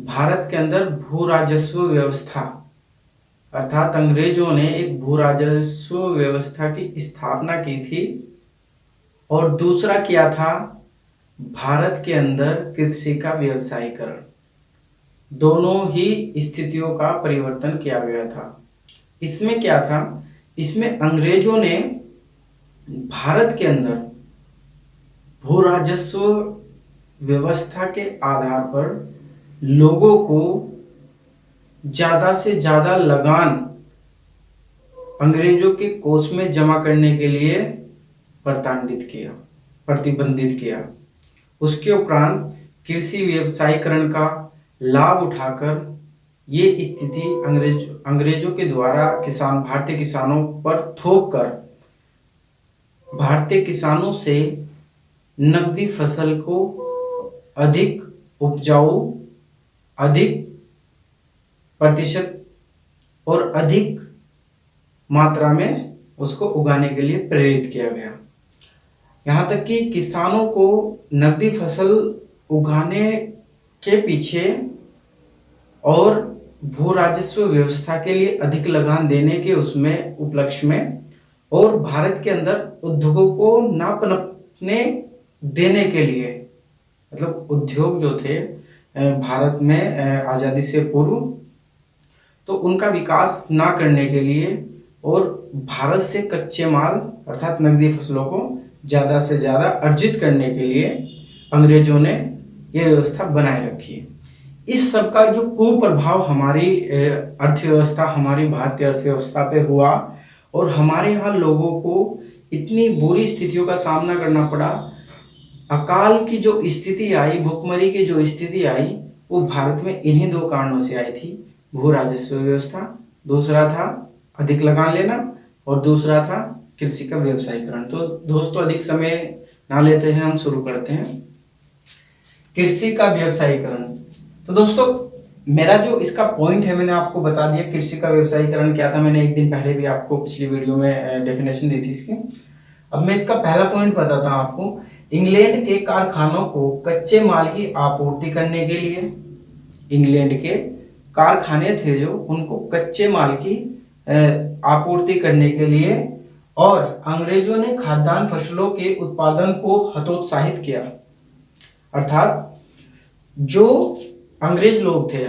भारत के अंदर भू राजस्व व्यवस्था अर्थात अंग्रेजों ने एक भू राजस्व व्यवस्था की स्थापना की थी। और दूसरा किया था भारत के अंदर कृषि का व्यवसायीकरण। दोनों ही स्थितियों का परिवर्तन किया गया था। इसमें क्या था, इसमें अंग्रेजों ने भारत के अंदर भू राजस्व व्यवस्था के आधार पर लोगों को ज्यादा से ज्यादा लगान अंग्रेजों के कोष में जमा करने के लिए प्रतिबंधित किया। उसके उपरांत कृषि व्यवसायीकरण का लाभ उठाकर ये स्थिति अंग्रेजों के द्वारा भारतीय किसानों पर थोप कर भारतीय किसानों से नकदी फसल को अधिक उपजाऊ, अधिक प्रतिशत और अधिक मात्रा में उसको उगाने के लिए प्रेरित किया गया। यहाँ तक कि किसानों को नकदी फसल उगाने के पीछे और भू राजस्व व्यवस्था के लिए अधिक लगान देने के उसमें उपलक्ष्य में और भारत के अंदर उद्योगों को ना पनपने देने के लिए, मतलब उद्योग जो थे भारत में आज़ादी से पूर्व, तो उनका विकास ना करने के लिए और भारत से कच्चे माल अर्थात नकदी फसलों को ज़्यादा से ज़्यादा अर्जित करने के लिए अंग्रेजों ने यह व्यवस्था बनाए रखी है। इस सब का जो कुप्रभाव हमारी अर्थव्यवस्था, हमारी भारतीय अर्थव्यवस्था पे हुआ और हमारे यहाँ लोगों को इतनी बुरी स्थितियों का सामना करना पड़ा। अकाल की जो स्थिति आई, भुखमरी की जो स्थिति आई, वो भारत में इन्हीं दो कारणों से आई थी। भू राजस्व व्यवस्था, दूसरा था अधिक लगान लेना और दूसरा था कृषि का व्यवसायीकरण। तो दोस्तों अधिक समय ना लेते हैं, हम शुरू करते हैं। कृषि का व्यवसायीकरण। तो दोस्तों मेरा जो इसका पॉइंट है मैंने आपको बता दिया। कृषि का व्यवसायीकरण क्या था, मैंने एक दिन पहले भी आपको पिछली वीडियो में डेफिनेशन दी थी इसकी। अब मैं इसका पहला पॉइंट बताता हूं आपको। इंग्लैंड के कारखानों को कच्चे माल की आपूर्ति करने के लिए, इंग्लैंड के कारखाने थे जो, उनको कच्चे माल की आपूर्ति करने के लिए, और अंग्रेजों ने खाद्यान्न फसलों के उत्पादन को हतोत्साहित किया। अर्थात जो अंग्रेज लोग थे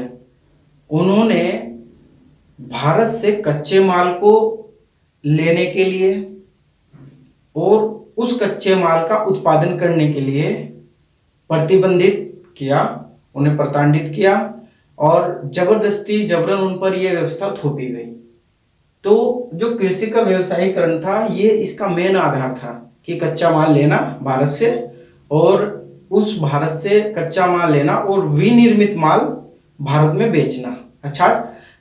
उन्होंने भारत से कच्चे माल को लेने के लिए और उस कच्चे माल का उत्पादन करने के लिए प्रतिबंधित किया, उन्हें प्रताड़ित किया और जबरदस्ती जबरन उन पर यह व्यवस्था थोपी गई। तो जो कृषि का व्यवसायीकरण था ये इसका मेन आधार था कि कच्चा माल लेना भारत से और उस भारत से कच्चा माल लेना और विनिर्मित माल भारत में बेचना। अच्छा,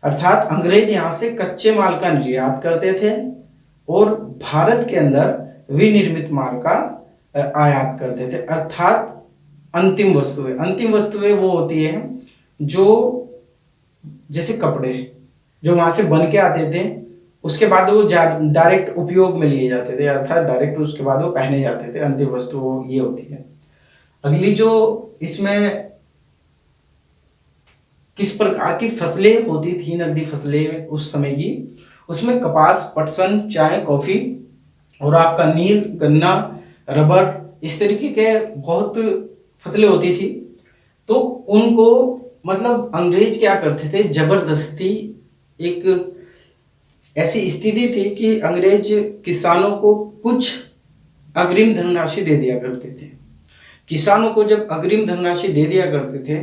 अर्थात अंग्रेज यहाँ से कच्चे माल का निर्यात करते थे और भारत के अंदर विनिर्मित माल का आयात करते थे। अर्थात अंतिम वस्तुएं वो होती है जो जैसे कपड़े जो वहां से बन के आते थे, उसके बाद वो डायरेक्ट उपयोग में लिए जाते थे, अर्थात डायरेक्ट उसके बाद वो पहने जाते थे। अंतिम वस्तु ये होती है। अगली जो इसमें किस प्रकार की फसलें होती थी, नकदी फसलें उस समय की, उसमें कपास, पटसन, चाय, कॉफी और आपका नील, गन्ना, रबर, इस तरीके के बहुत फसलें होती थी। तो उनको मतलब अंग्रेज क्या करते थे, जबरदस्ती, एक ऐसी स्थिति थी कि अंग्रेज किसानों को कुछ अग्रिम धनराशि दे दिया करते थे। किसानों को जब अग्रिम धनराशि दे दिया करते थे,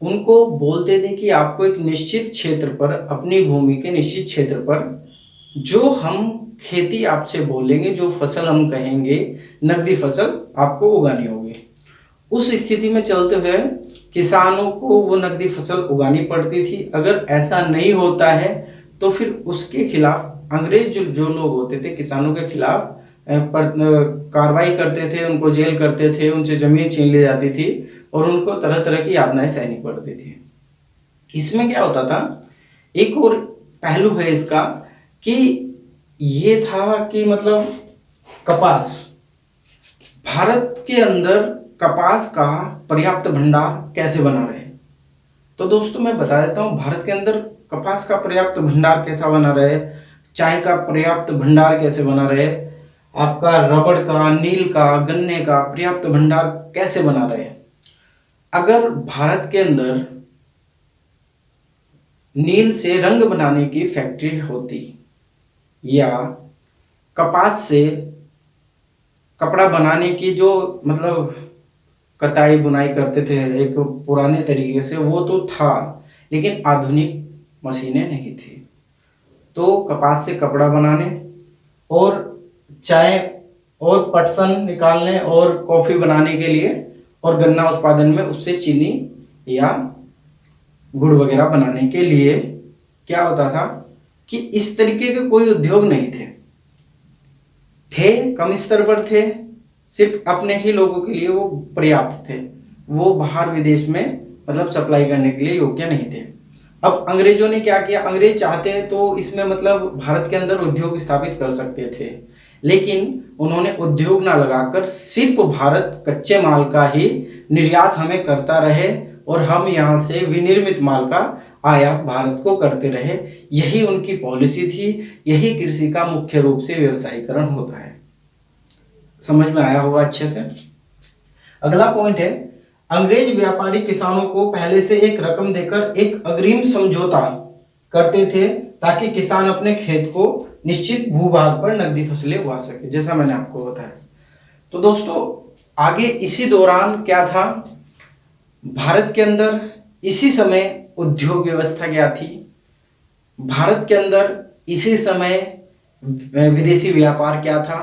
उनको बोलते थे कि आपको एक निश्चित क्षेत्र पर, अपनी भूमि के निश्चित क्षेत्र पर जो हम खेती आपसे बोलेंगे, जो फसल हम कहेंगे, नकदी फसल आपको उगानी होगी। उस स्थिति में चलते हुए किसानों को वो नकदी फसल उगानी पड़ती थी। अगर ऐसा नहीं होता है तो फिर उसके खिलाफ अंग्रेज जो लोग होते थे किसानों के खिलाफ कार्रवाई करते थे, उनको जेल करते थे, उनसे जमीन छीन ली जाती थी और उनको तरह तरह की यातनाएं सहनी पड़ती थी। इसमें क्या होता था, एक और पहलू है इसका कि ये था कि मतलब कपास, भारत के अंदर कपास का पर्याप्त भंडार कैसे बना रहे। तो दोस्तों मैं बता देता हूँ भारत के अंदर कपास का पर्याप्त भंडार कैसा बना रहे, चाय का पर्याप्त भंडार कैसे बना रहे, आपका रबड़ का, नील का, गन्ने का पर्याप्त भंडार कैसे बना रहे। अगर भारत के अंदर नील से रंग बनाने की फैक्ट्री होती या कपास से कपड़ा बनाने की जो मतलब कताई बुनाई करते थे एक पुराने तरीके से, वो तो था, लेकिन आधुनिक मशीनें नहीं थी। तो कपास से कपड़ा बनाने और चाय और पटसन निकालने और कॉफी बनाने के लिए और गन्ना उत्पादन में उससे चीनी या गुड़ वगैरह बनाने के लिए क्या होता था कि इस तरीके के कोई उद्योग नहीं थे, कम स्तर पर थे, सिर्फ अपने ही लोगों के लिए वो पर्याप्त थे, वो बाहर विदेश में मतलब सप्लाई करने के लिए योग्य नहीं थे। अब अंग्रेजों ने क्या किया, अंग्रेज चाहते हैं तो इसमें मतलब भारत के अंदर उद्योग स्थापित कर सकते थे, लेकिन उन्होंने उद्योग ना लगाकर सिर्फ भारत कच्चे माल का ही निर्यात हमें करता रहे और हम यहाँ से विनिर्मित माल का आयात भारत को करते रहे। यही उनकी पॉलिसी थी, यही कृषि का मुख्य रूप से व्यवसायीकरण होता है। समझ में आया होगा अच्छे से। अगला पॉइंट है, अंग्रेज व्यापारी किसानों को पहले से एक रकम देकर एक अग्रिम समझौता करते थे ताकि किसान अपने खेत को निश्चित भूभाग पर नकदी फसलें उगा सके, जैसा मैंने आपको बताया। तो दोस्तों आगे इसी दौरान क्या था, भारत के अंदर इसी समय उद्योग व्यवस्था क्या थी, भारत के अंदर इसी समय विदेशी व्यापार क्या था,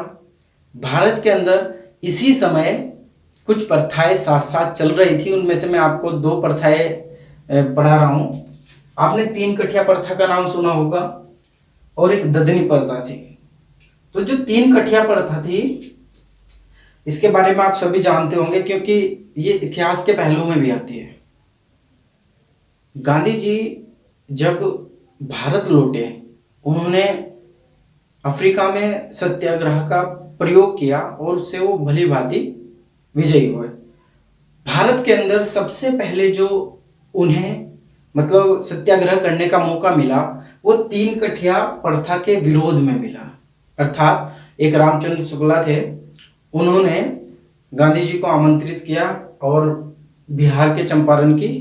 भारत के अंदर इसी समय कुछ प्रथाएं साथ साथ चल रही थी। उनमें से मैं आपको 2 प्रथाएं पढ़ा रहा हूं। आपने 3 कठिया प्रथा का नाम सुना होगा और एक ददनी प्रथा थी। तो जो 3 कठिया प्रथा थी इसके बारे में आप सभी जानते होंगे क्योंकि ये इतिहास के पहलू में भी आती है। गांधी जी जब भारत लौटे, उन्होंने अफ्रीका में सत्याग्रह का प्रयोग किया और उससे वो भली भांति विजयी हुए। भारत के अंदर सबसे पहले जो उन्हें मतलब सत्याग्रह करने का मौका मिला वो 3 कठिया प्रथा के विरोध में मिला। अर्थात एक रामचंद्र शुक्ला थे, उन्होंने गांधी जी को आमंत्रित किया और बिहार के चंपारण की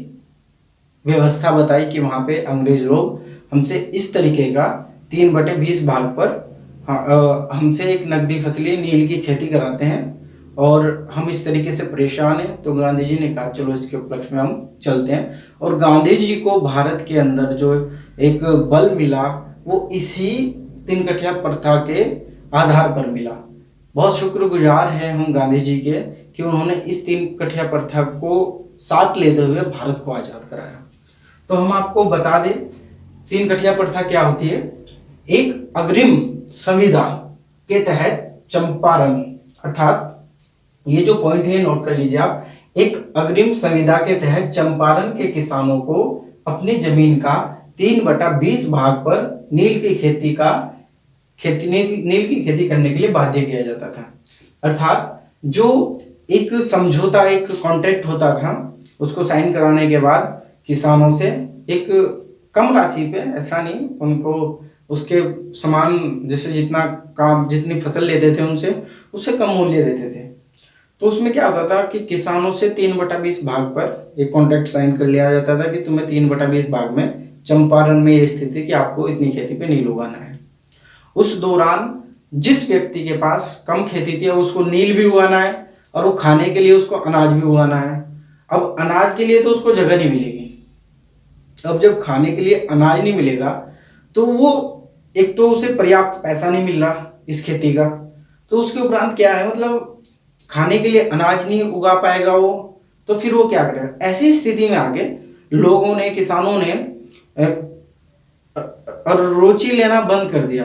व्यवस्था बताई कि वहां पे अंग्रेज लोग हमसे इस तरीके का 3/20 भाग पर हमसे एक नकदी फसली नील की खेती कराते हैं और हम इस तरीके से परेशान हैं। तो गांधी जी ने कहा चलो इसके उपलक्ष्य में हम चलते हैं, और गांधी जी को भारत के अंदर जो एक बल मिला वो इसी 3 कठिया प्रथा के आधार पर मिला। बहुत शुक्रगुजार है हम गांधी जी के कि उन्होंने इस 3 कठिया प्रथा को साथ लेते हुए भारत को आजाद कराया। तो हम आपको बता दें 3 कठिया प्रथा क्या होती है। एक अग्रिम संविदा के तहत चंपारण, अर्थात ये जो पॉइंट है नोट कर लीजिए आप, एक अग्रिम संविदा के तहत चंपारण के किसानों को अपनी जमीन का 3/20 भाग पर नील की खेती करने के लिए बाध्य किया जाता था। अर्थात जो एक समझौता, एक कॉन्ट्रैक्ट होता था, उसको साइन कराने के बाद किसानों से एक कम राशि पे, ऐसा नहीं, उनको उसके समान जैसे जितना काम जितनी फसल लेते थे उनसे उससे कम मूल्य देते थे। तो उसमें क्या होता था कि किसानों से 3/20 भाग पर एक कॉन्ट्रैक्ट साइन कर लिया जाता था कि तुम्हें 3/20 भाग में चंपारण में ये स्थिति कि आपको इतनी खेती पे नील उगाना है। उस दौरान जिस व्यक्ति के पास कम खेती थी उसको नील भी उगाना है और वो खाने के लिए उसको अनाज भी उगाना है। अब अनाज के लिए तो उसको जगह नहीं मिलेगी, अब जब खाने के लिए अनाज नहीं मिलेगा तो वो एक तो उसे पर्याप्त पैसा नहीं मिल रहा इस खेती का, तो उसके उपरांत क्या है, मतलब खाने के लिए अनाज नहीं उगा पाएगा वो, तो फिर वो क्या करेगा। ऐसी स्थिति में आके लोगों ने, किसानों ने रुचि लेना बंद कर दिया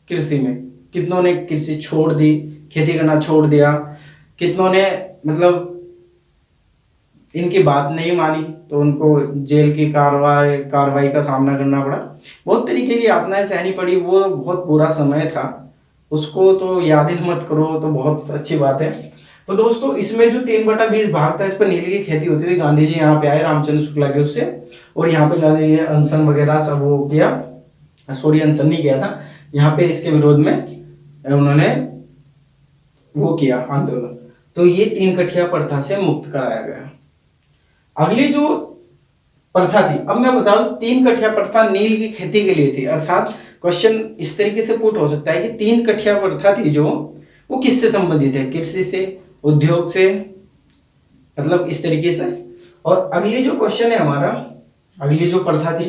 कृषि में। कितनों ने कृषि छोड़ दी, खेती करना छोड़ दिया, कितनों ने मतलब इनकी बात नहीं मानी तो उनको जेल की कार्रवाई का सामना करना पड़ा। बहुत तरीके की यातनाएं सहनी पड़ी। वो बहुत बुरा समय था, उसको तो याद ही मत करो तो बहुत अच्छी बात है। तो दोस्तों इसमें जो 3/20 भाग था, इस पर नील की खेती होती थी। गांधी जी यहाँ पे आए रामचंद्र शुक्ला के उससे, और यहाँ पे गांधी जी ने अनशन वगैरह सब वो किया, सॉरी अनशन नहीं किया था, यहाँ पे इसके विरोध में उन्होंने वो किया आंदोलन। तो ये 3 कठिया प्रथा से मुक्त कराया गया। अगली जो प्रथा थी, अब मैं बता दूं 3 कठिया प्रथा नील की खेती के लिए थी, अर्थात क्वेश्चन इस तरीके से पुट हो सकता है कि 3 कठिया प्रथा थी जो वो किससे संबंधित है, कृषि से, उद्योग से, मतलब इस तरीके से। और अगली जो क्वेश्चन है हमारा, अगली जो प्रथा थी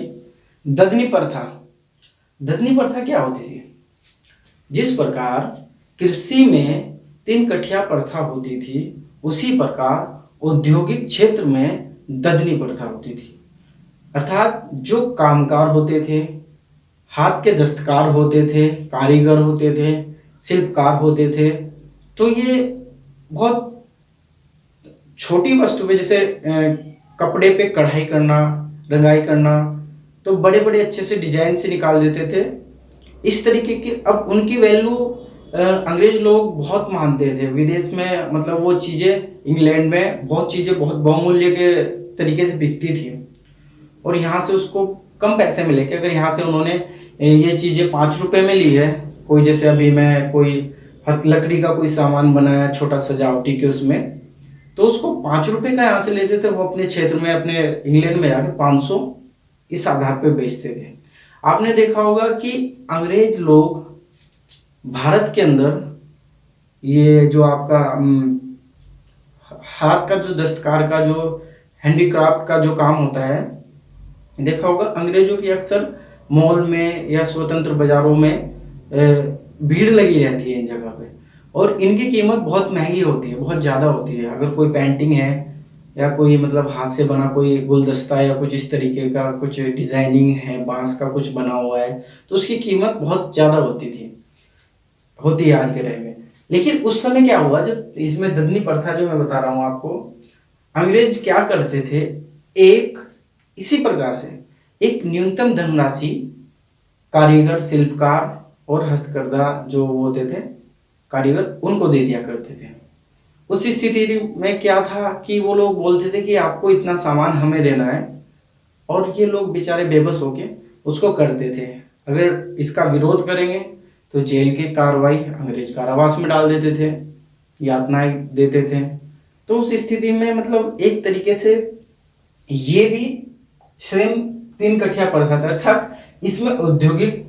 ददनी प्रथा। ददनी प्रथा क्या होती थी? जिस प्रकार कृषि में 3 कठिया प्रथा होती थी, उसी प्रकार औद्योगिक क्षेत्र में ददनी प्रथा होती थी। अर्थात जो कामगार होते थे, हाथ के दस्तकार होते थे, कारीगर होते थे, शिल्पकार होते थे, तो ये बहुत छोटी वस्तु पे, जैसे कपड़े पे कढ़ाई करना, रंगाई करना, तो बड़े बड़े अच्छे से डिजाइन से निकाल देते थे। इस तरीके की अब उनकी वैल्यू अंग्रेज लोग बहुत मानते थे विदेश में, मतलब वो चीज़ें इंग्लैंड में बहुत चीज़ें बहुत बहुमूल्य के तरीके से बिकती थी, और यहाँ से उसको कम पैसे मिले कि अगर यहाँ से उन्होंने ये चीज़ें 5 रुपए में ली है, कोई जैसे अभी मैं कोई हथ लकड़ी का कोई सामान बनाया छोटा सजावटी के उसमें, तो उसको 5 रुपए का यहाँ से लेते थे, वो अपने क्षेत्र में अपने इंग्लैंड में जाके 500 इस आधार पे बेचते थे। आपने देखा होगा कि अंग्रेज लोग भारत के अंदर ये जो आपका हाथ का जो दस्तकार का जो हैंडीक्राफ्ट का जो काम होता है, देखा होगा अंग्रेजों की अक्सर मॉल में या स्वतंत्र बाजारों में भीड़ लगी रहती है इन जगह पे, और इनकी कीमत बहुत महंगी होती है, बहुत ज़्यादा होती है। अगर कोई पेंटिंग है या कोई मतलब हाथ से बना कोई गुलदस्ता या कुछ इस तरीके का कुछ डिजाइनिंग है, बांस का कुछ बना हुआ है, तो उसकी कीमत बहुत ज़्यादा होती है आज के टाइम में। लेकिन उस समय क्या हुआ, जब इसमें ददनी प्रथा जो मैं बता रहा हूँ आपको, अंग्रेज क्या करते थे, एक इसी प्रकार से एक न्यूनतम धनराशि कारीगर, शिल्पकार और हस्तकरघा जो होते थे कारीगर, उनको दे दिया करते थे। उस स्थिति में क्या था कि वो लोग बोलते थे कि आपको इतना सामान हमें देना है, और ये लोग बेचारे बेबस होके उसको करते थे। अगर इसका विरोध करेंगे तो जेल की कार्रवाई, अंग्रेज कारावास में डाल देते थे, यातनाएं देते थे। तो उस स्थिति में मतलब एक तरीके से ये भी सेम 3 कठिया प्रथा था, अर्थात इसमें औद्योगिक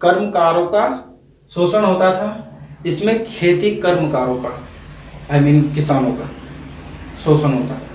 कर्मकारों का शोषण होता था, इसमें खेती कर्मकारों का, आई मीन किसानों का शोषण होता था।